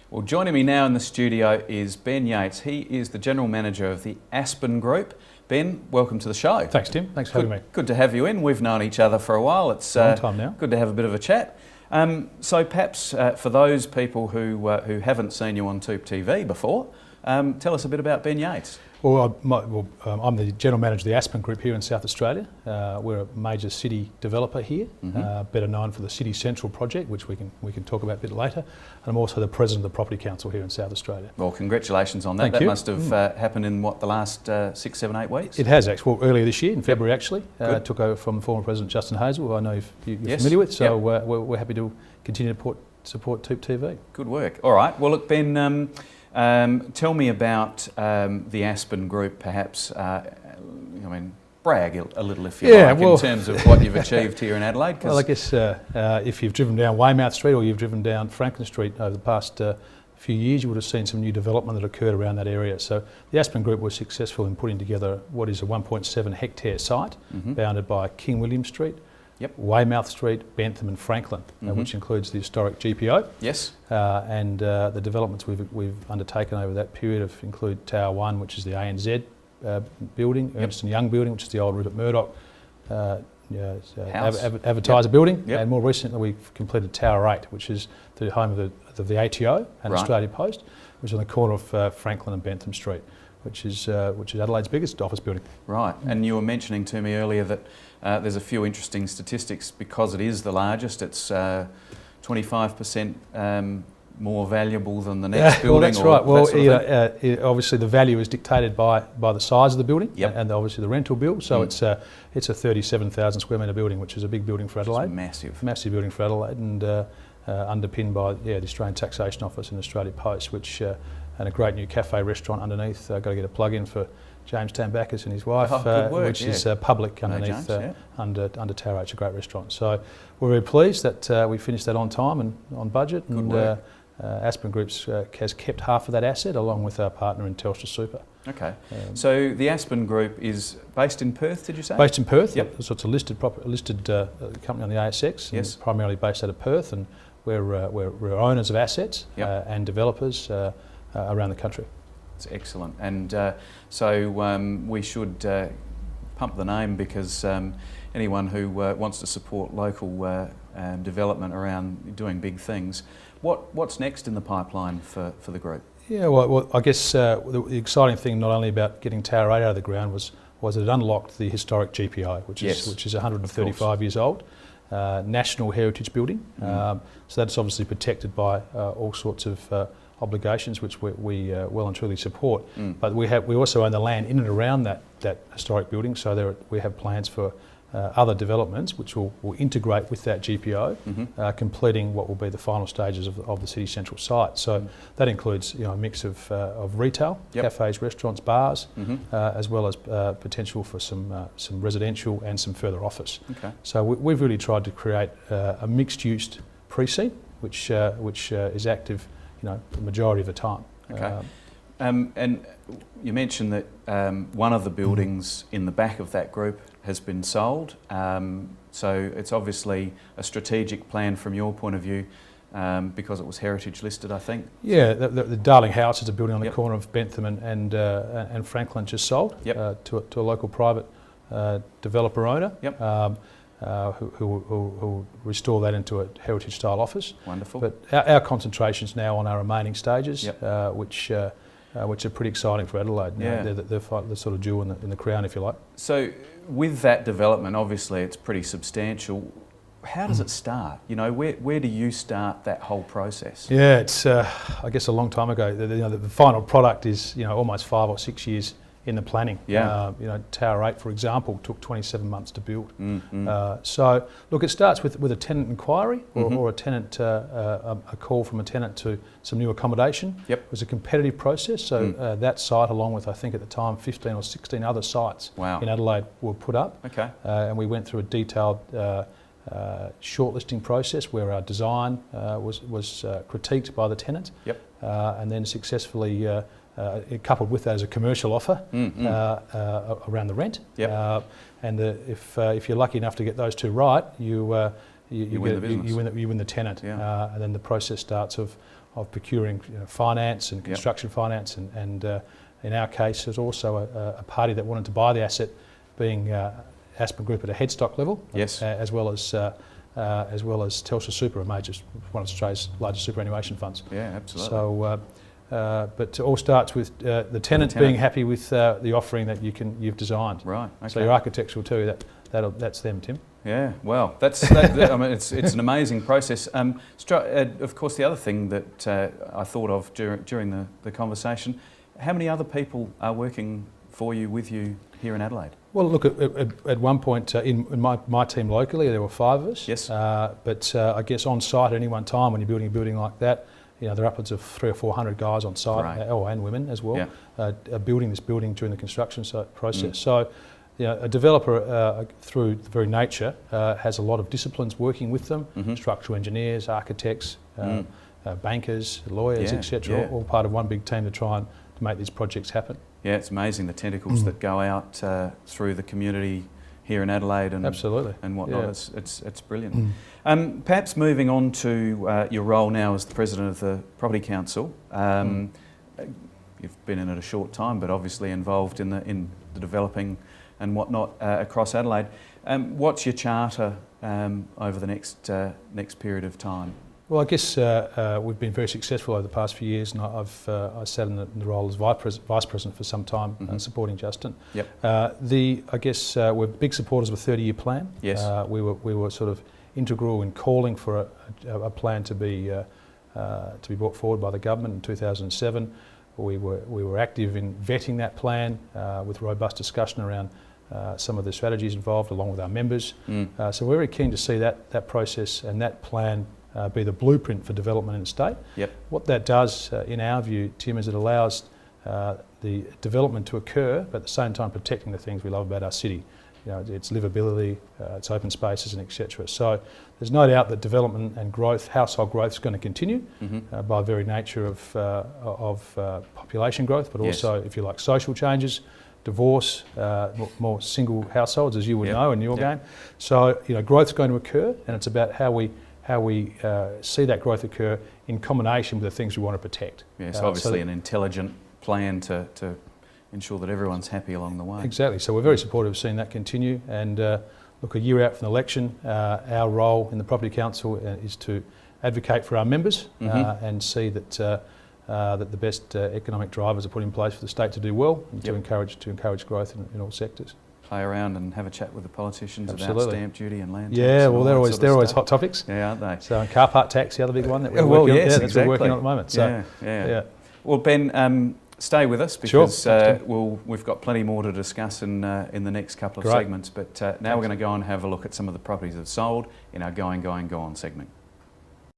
Well, joining me now in the studio is Ben Yates. He is the General Manager of the Aspen Group. Ben, welcome to the show. Thanks, Tim. Thanks for having me. Good to have you in. We've known each other for a while. It's a long time now. Good to have a bit of a chat. So perhaps for those people who haven't seen you on TOOP TV before, tell us a bit about Ben Yates. Well, I'm the General Manager of the Aspen Group here in South Australia. We're a major city developer here, better known for the City Central project, which we can talk about a bit later. And I'm also the President of the Property Council here in South Australia. Well, congratulations on that. Thank you. That must have happened in, what, the last 6, 7, 8 weeks? It has actually. Well, earlier this year, in February actually, took over from former President Justin Hazel, who I know you're familiar with, so we're happy to continue to support TOOP TV. Good work. All right. Well, look, Ben, tell me about the Aspen Group, perhaps. Brag a little, if you like, in terms of what you've achieved here in Adelaide. Well, I guess if you've driven down Weymouth Street or you've driven down Franklin Street over the past few years, you would have seen some new development that occurred around that area. So the Aspen Group was successful in putting together what is a 1.7 hectare site bounded by King William Street, Weymouth Street, Bentham and Franklin, which includes the historic GPO. Yes. And the developments we've undertaken over that period include Tower 1, which is the ANZ building, Ernst & Young building, which is the old Rupert Murdoch advertiser building, and more recently we've completed Tower 8, which is the home of the ATO and Australia Post, which is on the corner of Franklin and Bentham Street, which is Adelaide's biggest office building. Right, and you were mentioning to me earlier that there's a few interesting statistics because it is the largest. It's 25% more valuable than the next building. Well, that's right. Well, obviously the value is dictated by the size of the building and obviously the rental bill. So it's a 37,000 square metre building, which is a big building for Adelaide. It's massive building for Adelaide, and underpinned by the Australian Taxation Office and Australia Post, which and a great new cafe restaurant underneath. Got to get a plug in for James Tambakis and his wife, which is public underneath under Tower 8. It's a great restaurant. So we're very pleased that we finished that on time and on budget. Aspen Group has kept half of that asset along with our partner in Telstra Super. Okay. So the Aspen Group is based in Perth, did you say? Based in Perth, so it's a listed company on the ASX, primarily based out of Perth, and we're owners of assets and developers around the country. It's excellent. And so we should pump the name because anyone who wants to support local development around doing big things. What's next in the pipeline for the group? Yeah, well I guess the exciting thing not only about getting Tower 8 out of the ground was that it unlocked the historic GPO, which is 135 years old, national heritage building. So that's obviously protected by all sorts of obligations, which we well and truly support. But we also own the land in and around that historic building, so we have plans for other developments which will integrate with that GPO, completing what will be the final stages of the City Central site. So that includes a mix of retail, cafes, restaurants, bars, as well as potential for some residential and some further office. Okay. So we've really tried to create a mixed-use precinct which is active the majority of the time. Okay. And you mentioned that one of the buildings in the back of that group has been sold. So it's obviously a strategic plan from your point of view because it was heritage listed, I think. Yeah, the Darling House is a building on the corner of Bentham and Franklin, just sold to a local private developer owner. Who will restore that into a heritage style office. Wonderful. But our concentration's now on our remaining stages, which are pretty exciting for Adelaide. They're sort of jewel in the crown, if you like. So with that development, obviously it's pretty substantial. How does it start? Where do you start that whole process? Yeah, it's I guess a long time ago. The final product is almost 5 or 6 years in the planning. Tower 8, for example, took 27 months to build. So, look, it starts with a tenant inquiry or a tenant, a call from a tenant to some new accommodation. It was a competitive process, so that site, along with, I think at the time, 15 or 16 other sites in Adelaide were put up. Okay. And we went through a detailed shortlisting process where our design was critiqued by the tenant, and then successfully coupled with that as a commercial offer around the rent. And if you're lucky enough to get those two right, you win the tenant. And then the process starts of procuring finance and construction finance, and in our case, there's also a party that wanted to buy the asset, being Aspen Group at a headstock level, Yes. as well as Telstra Super, one of Australia's largest superannuation funds. Yeah, absolutely. So, but it all starts with the tenant being happy with the offering that you've designed. Right. Okay. So your architects will tell you that's them, Tim. Yeah, well, I mean, it's an amazing process. Of course, the other thing that I thought of during the conversation, how many other people are working for you, with you here in Adelaide? Well, look, at one point in my team locally, there were 5 of us. Yes. But I guess on site at any one time, when you're building a building like that, there are upwards of 300 or 400 guys on site, Right. And women as well, building this building during the construction process. Mm. So, a developer, through the very nature, has a lot of disciplines working with them: structural engineers, architects, bankers, lawyers, etc. All part of one big team to try and to make these projects happen. Yeah, it's amazing the tentacles that go out through the community here in Adelaide and Absolutely. And whatnot. Yeah. It's brilliant. Perhaps moving on to your role now as the President of the Property Council. You've been in it a short time, but obviously involved in the developing and whatnot across Adelaide. What's your charter over the next period of time? Well, I guess we've been very successful over the past few years, and I sat in the role as Vice President for some time, supporting Justin. Yep. I guess we're big supporters of a 30-year plan. Yes. We were sort of integral in calling for a plan to be brought forward by the government in 2007. We were active in vetting that plan with robust discussion around some of the strategies involved, along with our members. So we're very keen to see that process and that plan be the blueprint for development in the state. Yep. What that does, in our view, Tim, is it allows the development to occur, but at the same time protecting the things we love about our city. Its livability, its open spaces, and etc. So there's no doubt that development and growth, household growth, is going to continue by very nature of population growth, but also, if you like, social changes, divorce, more single households, as you would know in your game. So growth's going to occur, and it's about how we see that growth occur in combination with the things we want to protect. Yes, obviously an intelligent plan to ensure that everyone's happy along the way. Exactly. So we're very supportive of seeing that continue. And look, a year out from the election, our role in the Property Council is to advocate for our members and see that the best economic drivers are put in place for the state to do well and to encourage growth in all sectors. Play around and have a chat with the politicians about stamp duty and land tax. Yeah, well, they're always hot topics. Yeah, aren't they? So car park tax, the other big one that we're working on. Yeah, that's what we're working on at the moment. So, yeah. Well, Ben, stay with us because we've got plenty more to discuss in the next couple of segments. But now we're going to go and have a look at some of the properties that have sold in our Go On segment.